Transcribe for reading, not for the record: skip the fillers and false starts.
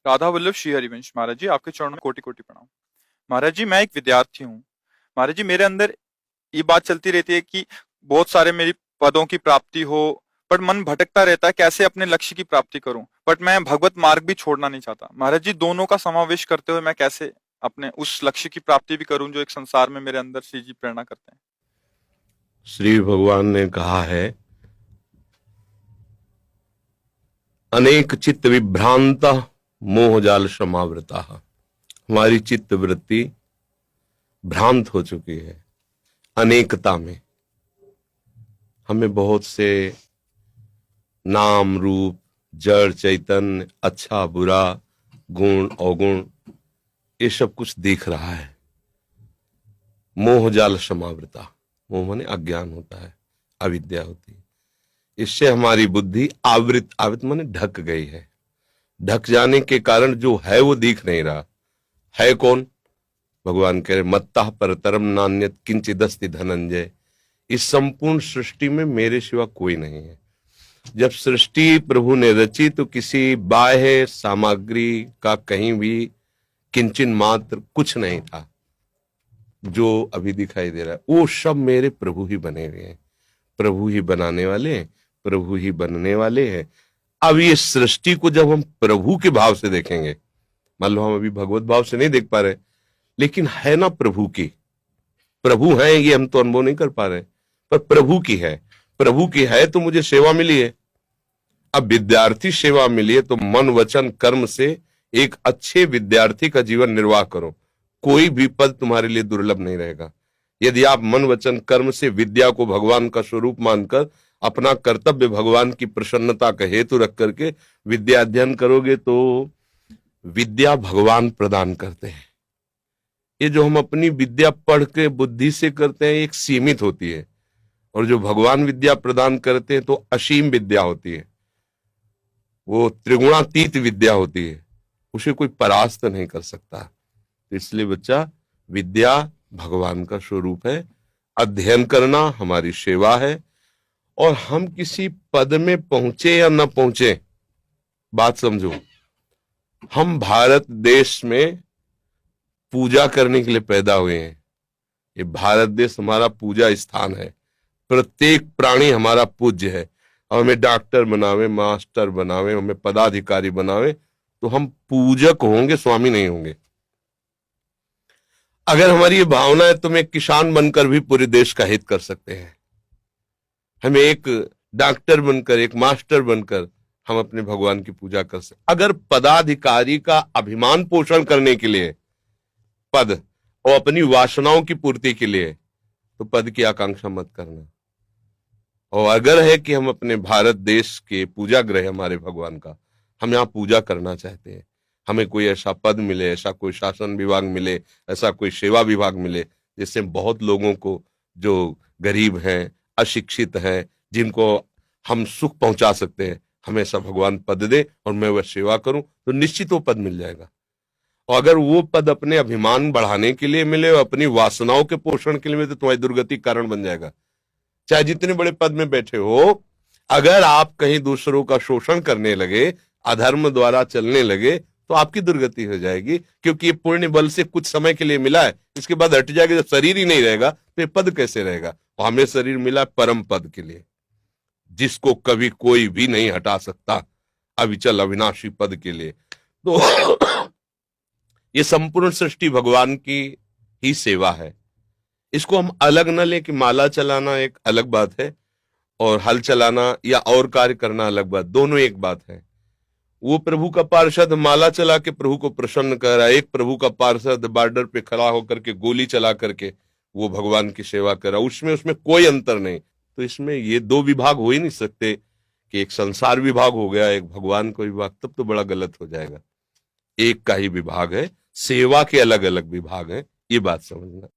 राधा वल्लभ श्री हरिवंश। महाराज जी, आपके चरणों में कोटि कोटि प्रणाम। महाराज जी, मैं एक विद्यार्थी हूँ। महाराज जी, मेरे अंदर ये बात चलती रहती है कि बहुत सारे मेरी पदों की प्राप्ति हो, पर मन भटकता रहता है कैसे अपने लक्ष्य की प्राप्ति करूं। बट मैं भगवत मार्ग भी छोड़ना नहीं चाहता। महाराज जी, दोनों का समावेश करते हुए मैं कैसे अपने उस लक्ष्य की प्राप्ति भी करूं जो एक संसार में मेरे अंदर श्री जी प्रेरणा करते हैं। श्री भगवान ने कहा है, अनेक चित्त विभ्रांता मोहजाल समावृता। हमारी चित्त वृत्ति भ्रांत हो चुकी है अनेकता में। हमें बहुत से नाम रूप, जड़ चैतन्य, अच्छा बुरा, गुण अवगुण, ये सब कुछ दिख रहा है। मोहजाल समावृता, मोह माने अज्ञान होता है, अविद्या होती है। इससे हमारी बुद्धि आवृत, आवृत माने ढक गई है। ढक जाने के कारण जो है वो दिख नहीं रहा है। कौन? भगवान कह रहे, मत्तः परतरम नान्यत किंचिदस्ति धनंजय। इस संपूर्ण सृष्टि में मेरे सिवा कोई नहीं है। जब सृष्टि प्रभु ने रची तो किसी बाह्य सामग्री का कहीं भी किंचन मात्र कुछ नहीं था। जो अभी दिखाई दे रहा है वो सब मेरे प्रभु ही बने हुए हैं। प्रभु ही बनाने वाले हैं, प्रभु ही बनने वाले हैं। अब ये सृष्टि को जब हम प्रभु के भाव से देखेंगे, मान लो हम अभी भगवत भाव से नहीं देख पा रहे, लेकिन है ना प्रभु की, प्रभु है, ये हम तो अनुभव नहीं कर पा रहे, पर प्रभु की है। प्रभु की है तो मुझे सेवा मिली है। अब विद्यार्थी सेवा मिली है तो मन वचन कर्म से एक अच्छे विद्यार्थी का जीवन निर्वाह करो। कोई भी पद तुम्हारे लिए दुर्लभ नहीं रहेगा। यदि आप मन वचन कर्म से विद्या को भगवान का स्वरूप मानकर अपना कर्तव्य भगवान की प्रसन्नता का हेतु रख करके विद्या अध्ययन करोगे तो विद्या भगवान प्रदान करते हैं। ये जो हम अपनी विद्या पढ़ के बुद्धि से करते हैं एक सीमित होती है, और जो भगवान विद्या प्रदान करते हैं तो असीम विद्या होती है। वो त्रिगुणातीत विद्या होती है, उसे कोई परास्त नहीं कर सकता। इसलिए बच्चा, विद्या भगवान का स्वरूप है, अध्ययन करना हमारी सेवा है। और हम किसी पद में पहुंचे या न पहुंचे, बात समझो, हम भारत देश में पूजा करने के लिए पैदा हुए हैं। ये भारत देश हमारा पूजा स्थान है। प्रत्येक प्राणी हमारा पूज्य है। और हमें डॉक्टर बनावे, मास्टर बनावे, हमें पदाधिकारी बनावे तो हम पूजक होंगे, स्वामी नहीं होंगे। अगर हमारी ये भावना है तो हम एक किसान बनकर भी पूरे देश का हित कर सकते हैं। हमें एक डॉक्टर बनकर, एक मास्टर बनकर हम अपने भगवान की पूजा कर सकते। अगर पदाधिकारी का अभिमान पोषण करने के लिए पद और अपनी वासनाओं की पूर्ति के लिए, तो पद की आकांक्षा मत करना। और अगर है कि हम अपने भारत देश के पूजा ग्रह हमारे भगवान का, हम यहाँ पूजा करना चाहते हैं, हमें कोई ऐसा पद मिले, ऐसा कोई शासन विभाग मिले, ऐसा कोई सेवा विभाग मिले जिससे बहुत लोगों को, जो गरीब हैं, अशिक्षित हैं, जिनको हम सुख पहुंचा सकते हैं, हमें ऐसा भगवान पद दे और मैं वह सेवा करूं, तो निश्चित वो पद मिल जाएगा। और अगर वो पद अपने अभिमान बढ़ाने के लिए मिले और अपनी वासनाओं के पोषण के लिए मिले तो तुम्हारी दुर्गति कारण बन जाएगा। चाहे जितने बड़े पद में बैठे हो, अगर आप कहीं दूसरों का शोषण करने लगे, अधर्म द्वारा चलने लगे, तो आपकी दुर्गति हो जाएगी। क्योंकि ये पुण्य बल से कुछ समय के लिए मिला है, इसके बाद हट जाएगा। जब शरीर ही नहीं रहेगा तो ये पद कैसे रहेगा? और हमें शरीर मिला परम पद के लिए, जिसको कभी कोई भी नहीं हटा सकता, अविचल अविनाशी पद के लिए। तो ये संपूर्ण सृष्टि भगवान की ही सेवा है। इसको हम अलग न ले कि माला चलाना एक अलग बात है और हल चलाना या और कार्य करना अलग बात, दोनों एक बात है। वो प्रभु का पार्षद माला चला के प्रभु को प्रसन्न कर रहा है, एक प्रभु का पार्षद बॉर्डर पे खड़ा होकर के गोली चला करके वो भगवान की सेवा कर रहा है। उसमें कोई अंतर नहीं। तो इसमें ये दो विभाग हो ही नहीं सकते कि एक संसार विभाग हो गया, एक भगवान का विभाग, तब तो बड़ा गलत हो जाएगा। एक का ही विभाग है, सेवा के अलग अलग विभाग है, ये बात समझना।